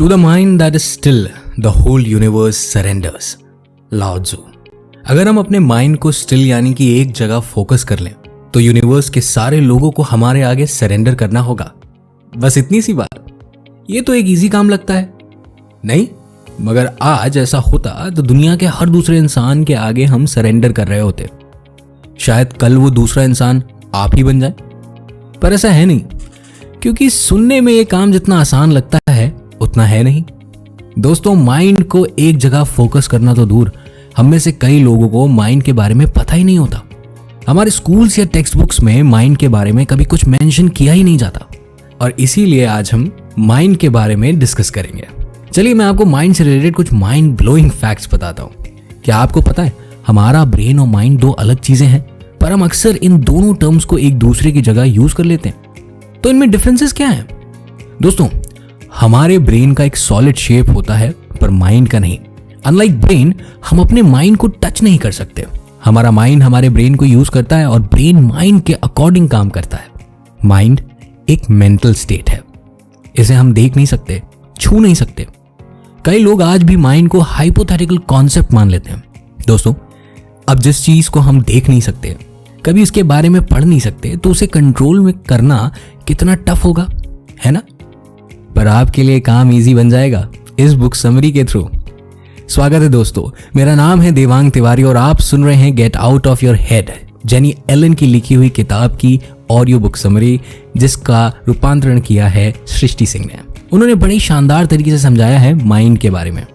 To the mind that is still, the whole universe surrenders. लाओ Tzu. अगर हम अपने माइंड को स्टिल यानी कि एक जगह फोकस कर लें तो यूनिवर्स के सारे लोगों को हमारे आगे सरेंडर करना होगा। बस इतनी सी बात। ये तो एक इजी काम लगता है, नहीं? मगर आज ऐसा होता तो दुनिया के हर दूसरे इंसान के आगे हम सरेंडर कर रहे होते। शायद कल वो दूसरा इंसान आप ही बन जाए, पर ऐसा है नहीं, क्योंकि सुनने में ये काम जितना आसान लगता है उतना है नहीं। दोस्तों, माइंड को एक जगह फोकस करना तो दूर, हम में से कई लोगों को माइंड के बारे में पता ही नहीं होता। हमारे स्कूल्स या टेक्स्ट बुक्स में माइंड के बारे में कभी कुछ मेंशन किया ही नहीं जाता, और इसीलिए आज हम माइंड के बारे में डिस्कस करेंगे। चलिए मैं आपको माइंड से रिलेटेड कुछ माइंड ब्लोइंग फैक्ट्स बताता हूँ। क्या आपको पता है हमारा ब्रेन और माइंड दो अलग चीजें हैं, पर हम अक्सर इन दोनों टर्म्स को एक दूसरे की जगह यूज कर लेते हैं। तो इनमें डिफरेंसेस क्या हैं? दोस्तों, हमारे ब्रेन का एक सॉलिड शेप होता है पर माइंड का नहीं। अनलाइक ब्रेन, हम अपने माइंड को टच नहीं कर सकते। हमारा माइंड हमारे ब्रेन को यूज करता है और ब्रेन माइंड के अकॉर्डिंग काम करता है। माइंड एक मेंटल स्टेट है, इसे हम देख नहीं सकते, छू नहीं सकते। कई लोग आज भी माइंड को हाइपोथेटिकल कॉन्सेप्ट मान लेते हैं। दोस्तों, अब जिस चीज को हम देख नहीं सकते, कभी इसके बारे में पढ़ नहीं सकते, तो उसे कंट्रोल में करना कितना टफ होगा, है ना? पर आपके लिए काम इजी बन जाएगा इस बुक समरी के थ्रू। स्वागत है दोस्तों, मेरा नाम है देवांग तिवारी और आप सुन रहे हैं get out of your head, Jenny Allen की लिखी हुई किताब की ऑडियो बुक समरी, जिसका रूपांतरण किया है सृष्टि सिंह ने। उन्होंने बड़ी शानदार तरीके से समझाया है माइंड के बारे में।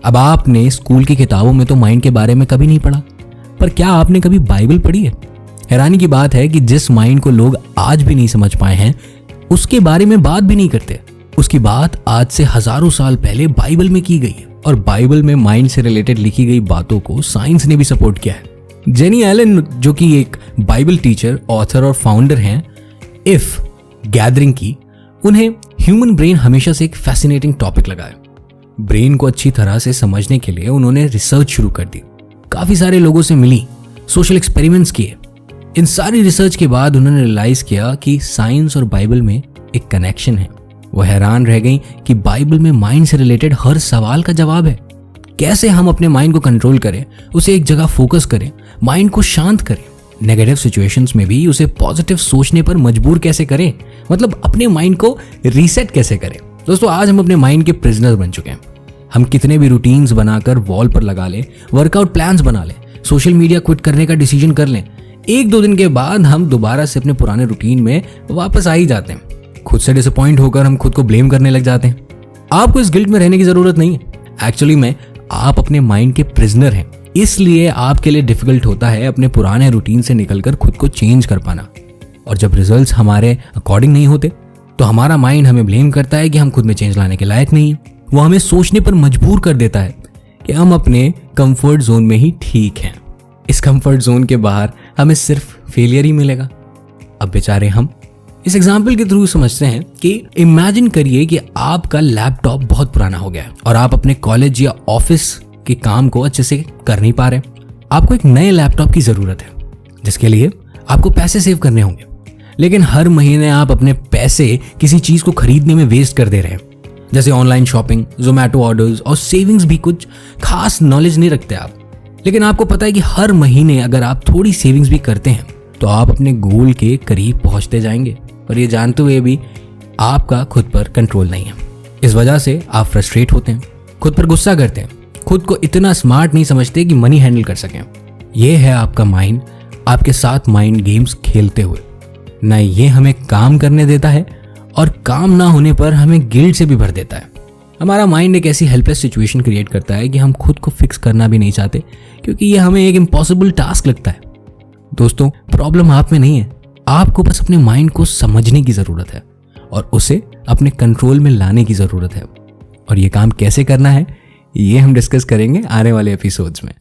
अब आपने स्कूल की किताबों में तो माइंड के बारे में कभी नहीं पढ़ा, पर क्या आपने कभी बाइबल पढ़ी है? हैरानी की बात है कि जिस माइंड को लोग आज भी नहीं समझ पाए हैं, उसके बारे में बात भी नहीं करते। उसकी बात आज से हजारों साल पहले बाइबल में की गई है, और बाइबल में माइंड से रिलेटेड लिखी गई बातों को साइंस ने भी सपोर्ट किया है। जेनी एलन, जो कि एक बाइबल टीचर, ऑथर और फाउंडर हैं इफ गैदरिंग की, उन्हें ह्यूमन ब्रेन हमेशा से एक फैसिनेटिंग टॉपिक लगा है। ब्रेन को अच्छी तरह से समझने के लिए उन्होंने रिसर्च शुरू कर दी, काफी सारे लोगों से मिली, सोशल एक्सपेरिमेंट्स किए। इन सारी रिसर्च के बाद उन्होंने रियलाइज किया कि साइंस और बाइबल में एक कनेक्शन है। वो हैरान रह गई कि बाइबल में माइंड से रिलेटेड हर सवाल का जवाब है। कैसे हम अपने माइंड को कंट्रोल करें, उसे एक जगह फोकस करें, माइंड को शांत करें, नेगेटिव सिचुएशंस में भी उसे पॉजिटिव सोचने पर मजबूर कैसे करें, मतलब अपने माइंड को रीसेट कैसे करें। दोस्तों, आज हम अपने माइंड के प्रिजनर बन चुके हैं। हम कितने भी रूटीन्स बनाकर वॉल पर लगा लें, वर्कआउट प्लान्स बना लें, सोशल मीडिया क्विट करने का डिसीजन कर लें, 1-2 दिन के बाद हम दोबारा से अपने पुराने रूटीन में वापस आ ही जाते हैं। खुद से डिसअपॉइंट होकर हम खुद को ब्लेम करने लग जाते हैं। आपको इस गिल्ट में रहने की जरूरत नहीं है। एक्चुअली में आप अपने माइंड के प्रिजनर हैं, इसलिए आपके लिए डिफिकल्ट होता है अपने पुराने रूटीन से निकलकर खुद को चेंज कर पाना। और जब रिजल्ट्स हमारे अकॉर्डिंग नहीं होते तो हमारा माइंड हमें ब्लेम करता है कि हम खुद में चेंज लाने के लायक नहीं है। वो हमें सोचने पर मजबूर कर देता है कि हम अपने कंफर्ट जोन में ही ठीक हैं। इस कंफर्ट जोन के बाहर हमें सिर्फ फेलियर ही मिलेगा। अब बेचारे हम इस एग्जाम्पल के थ्रू समझते हैं कि इमेजिन करिए कि आपका लैपटॉप बहुत पुराना हो गया है और आप अपने कॉलेज या ऑफिस के काम को अच्छे से कर नहीं पा रहे। आपको एक नए लैपटॉप की जरूरत है, जिसके लिए आपको पैसे सेव करने होंगे। लेकिन हर महीने आप अपने पैसे किसी चीज को खरीदने में वेस्ट कर दे रहे हैं, जैसे ऑनलाइन शॉपिंग, जोमैटो ऑर्डर्स, और सेविंग्स भी कुछ खास नॉलेज नहीं रखते आप। लेकिन आपको पता है कि हर महीने अगर आप थोड़ी सेविंग्स भी करते हैं तो आप अपने गोल के करीब पहुंचते जाएंगे, और ये जानते हुए भी आपका खुद पर कंट्रोल नहीं है। इस वजह से आप फ्रस्ट्रेट होते हैं, खुद पर गुस्सा करते हैं, खुद को इतना स्मार्ट नहीं समझते कि मनी हैंडल कर सकें। ये है आपका माइंड आपके साथ माइंड गेम्स खेलते हुए। ना ये हमें काम करने देता है, और काम ना होने पर हमें गिल्ट से भी भर देता है। हमारा माइंड एक ऐसी हेल्पलेस सिचुएशन क्रिएट करता है कि हम खुद को फिक्स करना भी नहीं चाहते, क्योंकि ये हमें एक इम्पॉसिबल टास्क लगता है। दोस्तों, प्रॉब्लम आप में नहीं है, आपको बस अपने माइंड को समझने की जरूरत है और उसे अपने कंट्रोल में लाने की जरूरत है। और ये काम कैसे करना है, ये हम डिस्कस करेंगे आने वाले एपिसोड्स में।